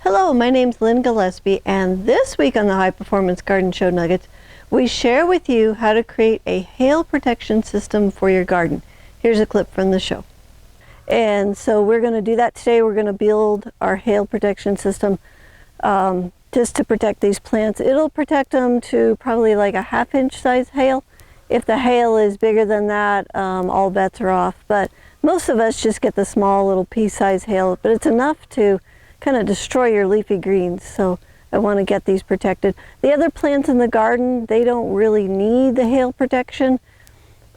Hello, my name's Lynn Gillespie, and this week on the High Performance Garden Show Nuggets, we share with you how to create a hail protection system for your garden. Here's a clip from the show. And so we're going to do that today. We're going to build our hail protection system just to protect these plants. It'll protect them to probably like a ½ inch size hail. If the hail is bigger than that, all bets are off. But most of us just get the small little pea-sized hail, but it's enough to kind of destroy your leafy greens. So I want to get these protected. The other plants in the garden, they don't really need the hail protection.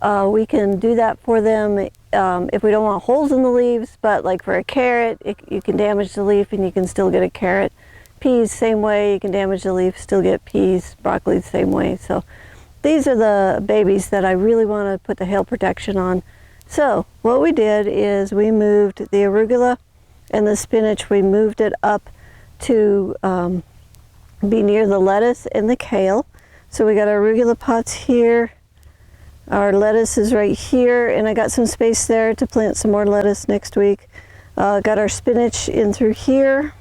We can do that for them if we don't want holes in the leaves, but like for a carrot, you can damage the leaf and you can still get a carrot. Peas, same way, you can damage the leaf, still get peas. Broccoli, same way. So these are the babies that I really want to put the hail protection on. So what we did is we moved the arugula and the spinach, we moved it up to be near the lettuce and the kale. So we got our arugula pots here. Our lettuce is right here, and I got some space there to plant some more lettuce next week. Got our spinach in through here.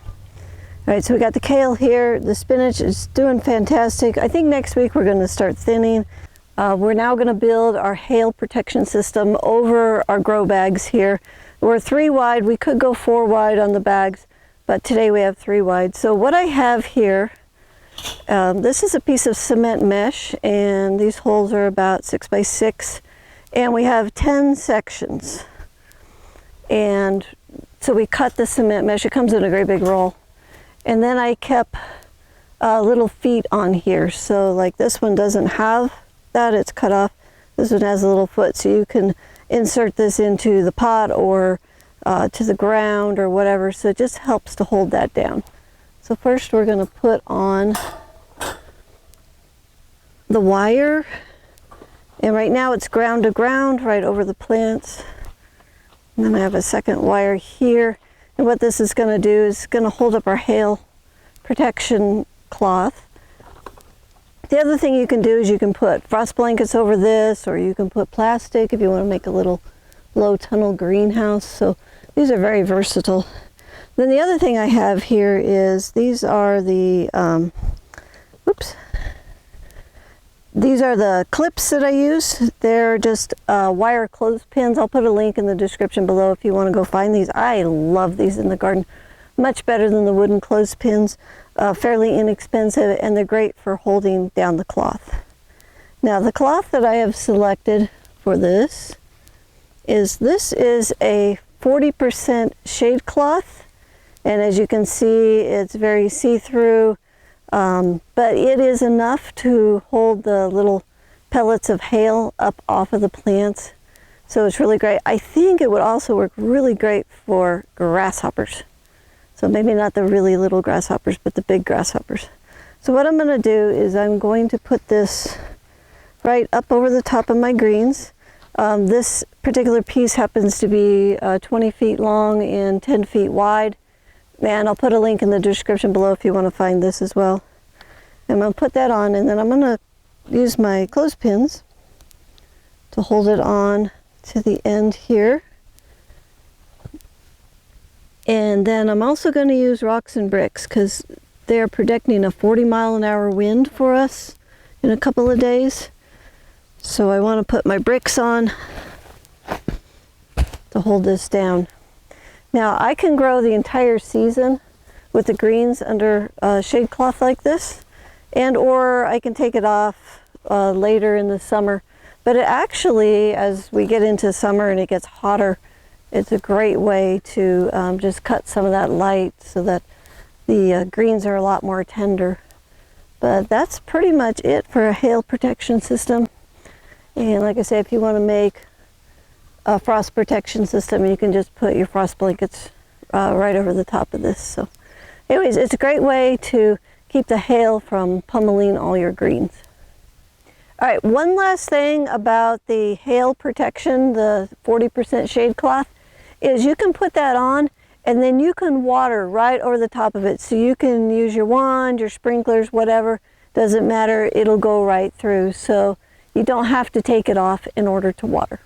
All right, so we got the kale here. The spinach is doing fantastic. I think next week we're going to start thinning. We're now going to build our hail protection system over our grow bags here. We're 3 wide. We could go 4 wide on the bags, but today we have 3 wide. So what I have here, this is a piece of cement mesh, and these holes are about 6 by 6, and we have 10 sections. And so we cut the cement mesh. It comes in a great big roll. And then I kept little feet on here. So like this one doesn't have that, it's cut off. This one has a little foot, so you can insert this into the pot or to the ground or whatever. So it just helps to hold that down. So first we're going to put on the wire, and right now it's ground to ground right over the plants. And then I have a second wire here, and what this is going to do is going to hold up our hail protection cloth. The other thing you can do is you can put frost blankets over this, or you can put plastic if you want to make a little low tunnel greenhouse. So these are very versatile. Then the other thing I have here is these are the these are the clips that I use. They're just wire clothespins. I'll put a link in the description below if you want to go find these. I love these in the garden. Much better than the wooden clothespins. Fairly inexpensive, and they're great for holding down the cloth. Now the cloth that I have selected for this is a 40% shade cloth, and as you can see, it's very see-through, but it is enough to hold the little pellets of hail up off of the plants. So it's really great. I think it would also work really great for grasshoppers. So maybe not the really little grasshoppers, but the big grasshoppers. So what I'm going to do is I'm going to put this right up over the top of my greens. This particular piece happens to be 20 feet long and 10 feet wide. And I'll put a link in the description below if you want to find this as well. I'm going to put that on, and then I'm going to use my clothespins to hold it on to the end here. And then I'm also going to use rocks and bricks because they're predicting a 40-mile-an-hour wind for us in a couple of days. So I want to put my bricks on to hold this down. Now I can grow the entire season with the greens under shade cloth like this, and or I can take it off later in the summer. But it actually, as we get into summer and it gets hotter, it's a great way to just cut some of that light so that the greens are a lot more tender. But that's pretty much it for a hail protection system. And like I say, if you want to make a frost protection system, you can just put your frost blankets right over the top of this. So anyways, it's a great way to keep the hail from pummeling all your greens. All right, one last thing about the hail protection, the 40% shade cloth, is you can put that on and then you can water right over the top of it. So you can use your wand, your sprinklers, whatever, doesn't matter, it'll go right through. So you don't have to take it off in order to water.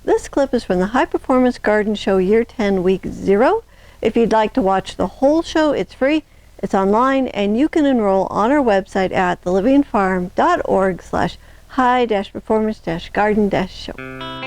This clip is from the High Performance Garden Show Year 10, Week 0. If you'd like to watch the whole show, it's free. It's online, and you can enroll on our website at thelivingfarm.org/high-performance-garden-show.